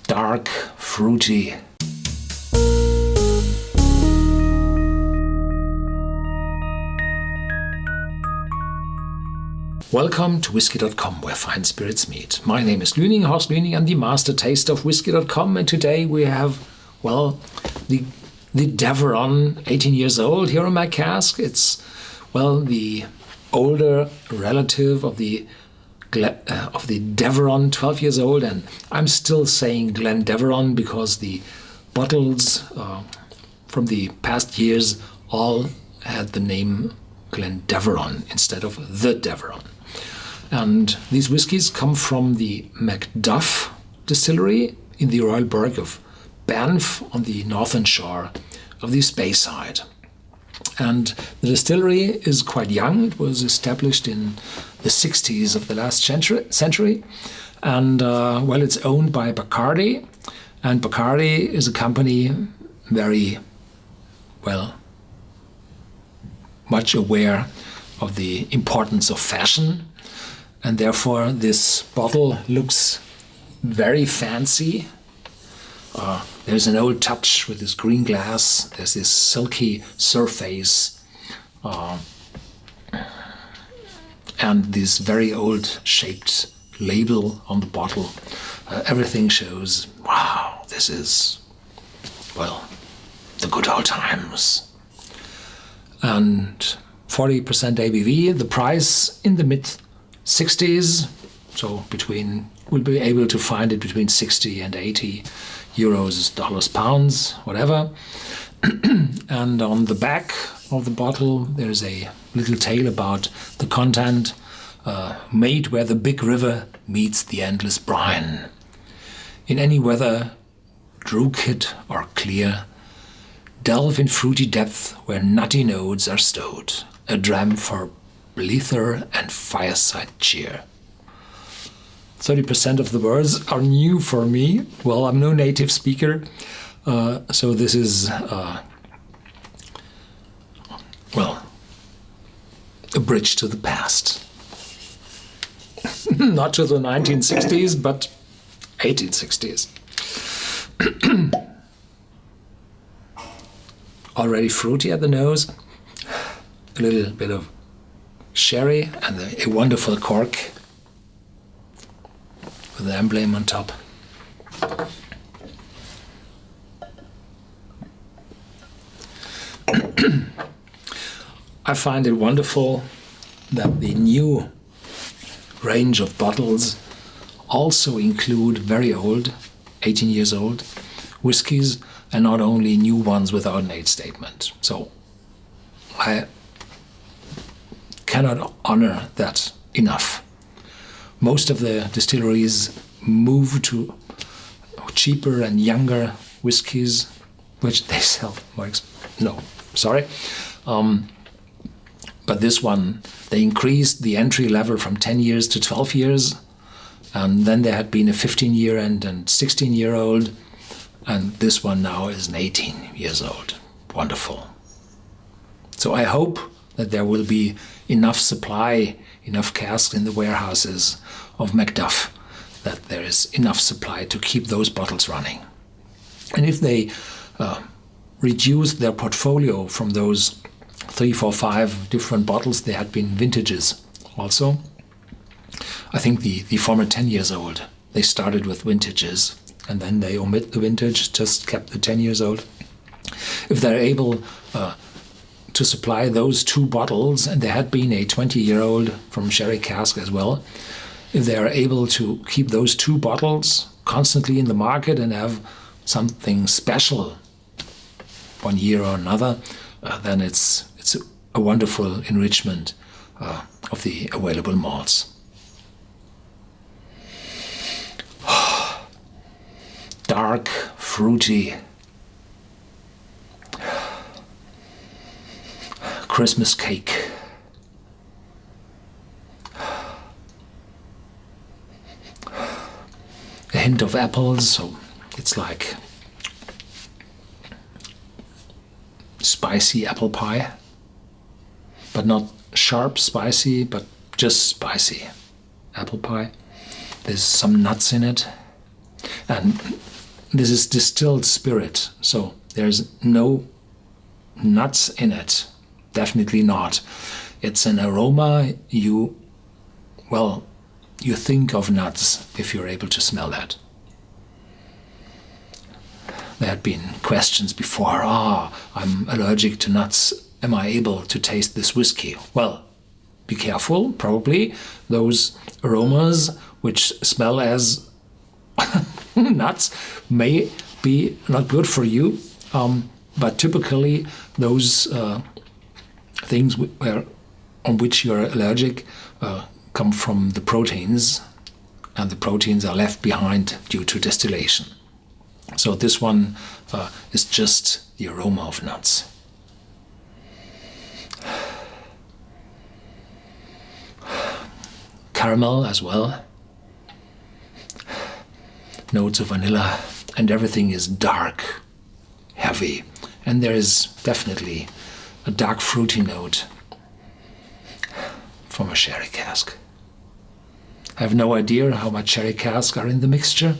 dark, fruity. Welcome to Whisky.com, where fine spirits meet. My name is Lüning, Horst Lüning. I'm the master taster of Whisky.com, and today we have, well, the Deveron, 18 years old, here on my cask. It's, well, the older relative of the Deveron, 12 years old, and I'm still saying Deveron because the bottles from the past years all had the name Deveron instead of the Deveron. And these whiskies come from the Macduff distillery in the Royal Burgh of Banff on the northern shore of the Speyside. And the distillery is quite young. It was established in the 60s of the last century. And, well, it's owned by Bacardi. And Bacardi is a company very, well, much aware of the importance of fashion. And therefore, this bottle looks very fancy. There's an old touch with this green glass. There's this silky surface. And this very old shaped label on the bottle. Everything shows, wow, this is, well, the good old times. And 40% ABV, the price in the mid-60s, so we'll be able to find it between 60 and 80 euros, dollars, pounds, whatever. And on the back of the bottle, there's a little tale about the content, made where the big river meets the endless brine. In any weather, drookid or clear, delve in fruity depth where nutty nodes are stowed, a dram for blither and fireside cheer. 30% of the words are new for me. Well, I'm no native speaker, so this is, well, a bridge to the past. Not to the 1960s, but 1860s. Already fruity at the nose, a little bit of sherry, and a wonderful cork with the emblem on top. I find it wonderful that the new range of bottles also include very old, 18 years old, whiskies, and not only new ones without an age statement. So I cannot honor that enough. Most of the distilleries move to cheaper and younger whiskies, which they sell more but this one, they increased the entry level from 10 years to 12 years, and then there had been a 15-year and 16-year-old, and this one now is an 18 years old. Wonderful. So I hope that there will be enough supply, enough casks in the warehouses of Macduff, that there is enough supply to keep those bottles running. And if they reduce their portfolio from those 3, 4, 5 different bottles, there had been vintages also. I think the former 10 years old, they started with vintages and then they omit the vintage, just kept the 10 years old. If they're able to supply those 2 bottles, and there had been a 20-year-old from sherry cask as well, if they are able to keep those 2 bottles constantly in the market and have something special one year or another, then it's a wonderful enrichment of the available malts. Dark, fruity, Christmas cake. A hint of apples, so it's like spicy apple pie, but not sharp spicy, but just spicy apple pie. There's some nuts in it, and this is distilled spirit, so there's no nuts in it. Definitely not. It's an aroma you think of nuts if you're able to smell that. There had been questions before, I'm allergic to nuts. Am I able to taste this whiskey? Well, be careful. Probably those aromas which smell as nuts may be not good for you. But typically those things on which you're allergic come from the proteins, and the proteins are left behind due to distillation. So this one is just the aroma of nuts. Caramel as well. Notes of vanilla, and everything is dark, heavy, and there is definitely a dark fruity note from a sherry cask. I have no idea how much sherry casks are in the mixture,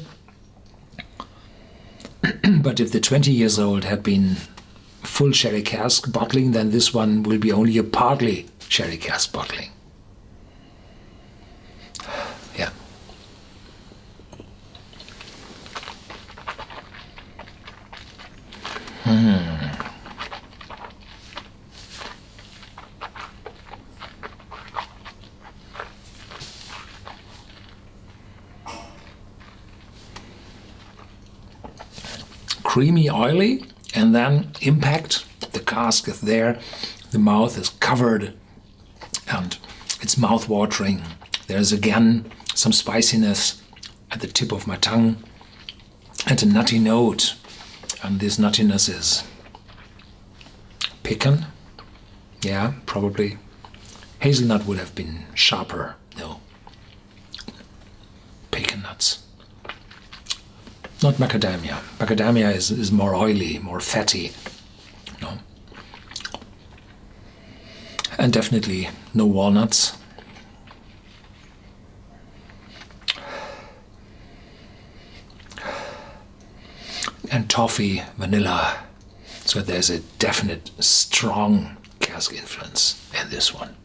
but if the 20 years old had been full sherry cask bottling, then this one will be only a partly sherry cask bottling. Yeah. Creamy, oily, and then impact. The cask is there, the mouth is covered, and it's mouth-watering. There's again some spiciness at the tip of my tongue, and a nutty note. And this nuttiness is pecan. Yeah, probably. Hazelnut would have been sharper. No. Pecan nuts. Not macadamia. Macadamia is more oily, more fatty. No. And definitely no walnuts. And toffee, vanilla. So there's a definite strong cask influence in this one.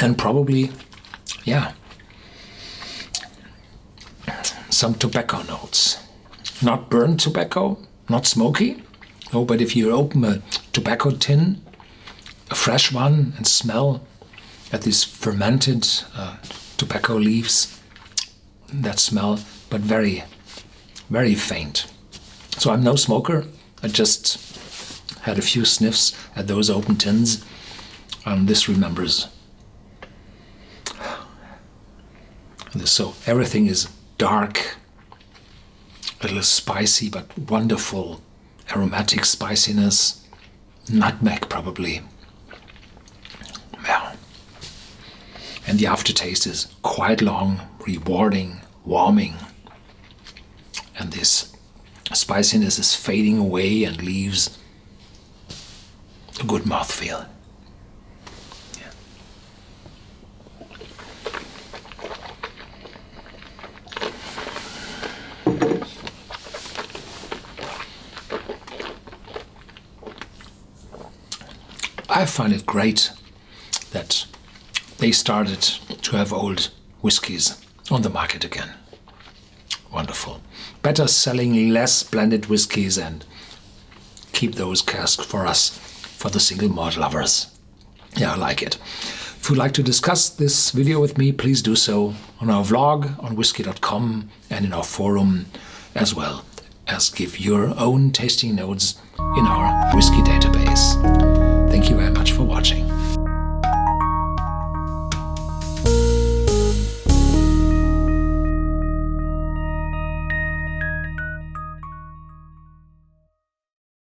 And probably, yeah, some tobacco notes. Not burnt tobacco, not smoky. No, but if you open a tobacco tin, a fresh one, and smell at these fermented tobacco leaves, that smell, but very, very faint. So I'm no smoker. I just had a few sniffs at those open tins, and this remembers. So everything is dark, a little spicy, but wonderful aromatic spiciness. Nutmeg, probably. Yeah. And the aftertaste is quite long, rewarding, warming. And this spiciness is fading away and leaves a good mouthfeel. I find it great that they started to have old whiskies on the market again. Wonderful. Better selling less blended whiskies and keep those casks for us, for the single malt lovers. Yeah, I like it. If you'd like to discuss this video with me, please do so on our vlog on Whisky.com and in our forum, as well as give your own tasting notes in our whiskey database.